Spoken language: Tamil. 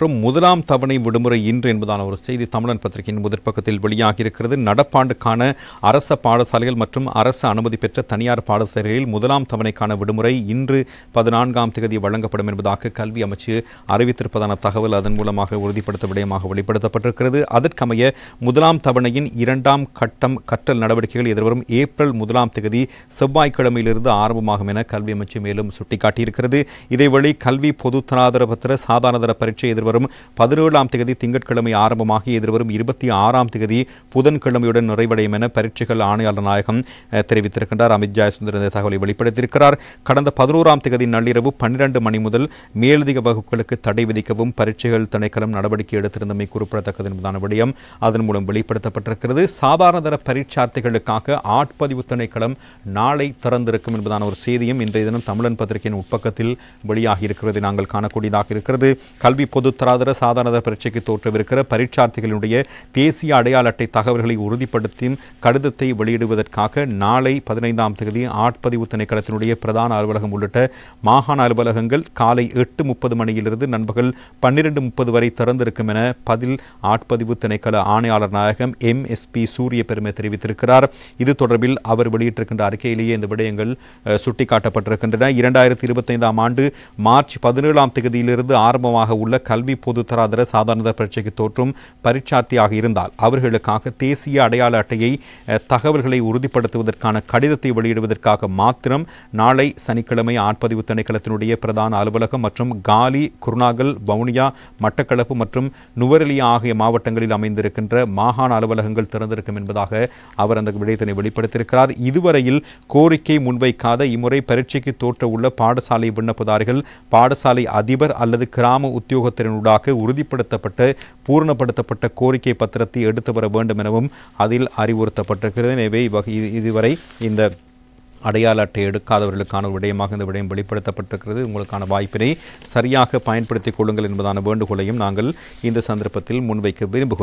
முதலாம் தவணை விடுமுறை இன்று என்பதான ஒரு செய்தி தமிழன் பத்திரிகையின் முதற்பக்கத்தில் வெளியாகியிருக்கிறது. நடப்பாண்டுக்கான அரச பாடசாலைகள் மற்றும் அரசு அனுமதி பெற்ற தனியார் பாடசாலைகளில் முதலாம் தவணைக்கான விடுமுறை இன்று 14ஆம் தேதி வழங்கப்படும் என்பதாக கல்வி அமைச்சு அறிவித்திருப்பதான தகவல் அதன் மூலமாக உறுதிப்படுத்த விடயமாக வெளிப்படுத்தப்பட்டிருக்கிறது. அதற்கமைய முதலாம் தவணையின் 2ஆம் கட்டம் கற்றல் நடவடிக்கைகள் எதிர்வரும் ஏப்ரல் 1ஆம் தேதி செவ்வாய்க்கிழமையிலிருந்து ஆரம்பமாகும் என கல்வி அமைச்சு மேலும் சுட்டிக்காட்டியிருக்கிறது. இதேவேளை கல்வி பொது தராதர பத்திர சாதாரணதர பரீட்சை எதிர்வரும் 17ஆம் தேதி திங்கட்கிழமை ஆரம்பமாகி எதிர்வரும் 26ஆம் தேதி புதன்கிழமையுடன் நிறைவடையும் என பரீட்சைகள் ஆணையாளர் நாயகம் தெரிவித்திருக்கின்றார். அமித் ஜெயசுந்தர் இந்த தகவலை வெளிப்படுத்தியிருக்கிறார். கடந்த 11ஆம் தேதி நள்ளிரவு 12 மணி முதல் மேலதிக வகுப்புகளுக்கு தடை விதிக்கவும் பரீட்சைகள் திணைக்களம் நடவடிக்கை எடுத்திருந்தமை குறிப்பிடத்தக்கது என்பதான விடயம் அதன் மூலம் வெளிப்படுத்தப்பட்டிருக்கிறது. சாதாரணதர பரீட்சார்த்திகளுக்காக ஆட்பதிவு திணைக்களம் நாளை திறந்திருக்கும் என்பதான ஒரு செய்தியும் இன்றைய தினம் தமிழன் பத்திரிகையின் உட்பக்கத்தில் வெளியாகி இருக்கிறது நாங்கள் காணக்கூடியதாக இருக்கிறது. கல்வி பொது தராதர சாதாரண பரீட்சைக்கு தோற்றவிருக்கிற பரீட்சார்த்திகளுடைய தேசிய அடையாள அட்டை தகவல்களை உறுதிப்படுத்தும் கடிதத்தை வெளியிடுவதற்காக நாளை 15ஆம் தேதி ஆட்பதிவு திணைக்களத்தினுடைய பிரதான அலுவலகம் உள்ளிட்ட மாகாண அலுவலகங்கள் காலை 8:30 மணியிலிருந்து நண்பகல் 12:30 வரை திறந்திருக்கும் என பதில் ஆட்பதிவு திணைக்கள ஆணையாளர் நாயகம் MSP சூரிய பெருமை தெரிவித்திருக்கிறார். இது தொடர்பில் அவர் வெளியிட்டிருக்கின்ற அறிக்கையிலேயே இந்த விடயங்கள் சுட்டிக்காட்டப்பட்டிருக்கின்றன. 2025ஆம் ஆண்டு மார்ச் 17ஆம் தேதியிலிருந்து ஆரம்பமாக உள்ள கல்வி பொது தராதர சாதாரண பரீட்சைக்கு தோற்றும் பரீட்சார்த்தியாக இருந்தால் அவர்களுக்காக தேசிய அடையாள அட்டையை தகவல்களை உறுதிப்படுத்துவதற்கான கடிதத்தை வெளியிடுவதற்காக மாத்திரம் நாளை சனிக்கிழமை ஆட்பதிவு திணைக்களத்தினுடைய பிரதான அலுவலகம் மற்றும் காலி, குருநாகல், வவுனியா, மட்டக்களப்பு மற்றும் நுவரெலியா ஆகிய மாவட்டங்களில் அமைந்திருக்கின்ற மாகாண அலுவலகங்கள் திறந்திருக்கும் என்பதாக அவர் அந்த விடயத்தினை வெளிப்படுத்தியிருக்கிறார். இதுவரையில் கோரிக்கை முன்வைக்காத இம்முறை பரீட்சைக்கு தோற்ற உள்ள பாடசாலை விண்ணப்பதாரிகள் பாடசாலை அதிபர் அல்லது கிராம உத்தியோகத்தினூடாக உறுதிப்படுத்தப்பட்ட பூரணப்படுத்தப்பட்ட கோரிக்கை பத்திரத்தை எடுத்து வர வேண்டும் எனவும் அதில் அறிவுறுத்தப்பட்டிருக்கிறது. எனவே இதுவரை இந்த அடையாள அட்டை எடுக்காதவர்களுக்கான விடயமாக இந்த விடயம் வெளிப்படுத்தப்பட்டிருக்கிறது. உங்களுக்கான வாய்ப்பினை சரியாக பயன்படுத்திக் கொள்ளுங்கள் என்பதான வேண்டுகோளையும் நாங்கள் இந்த சந்தர்ப்பத்தில் முன்வைக்க விரும்புகிறோம்.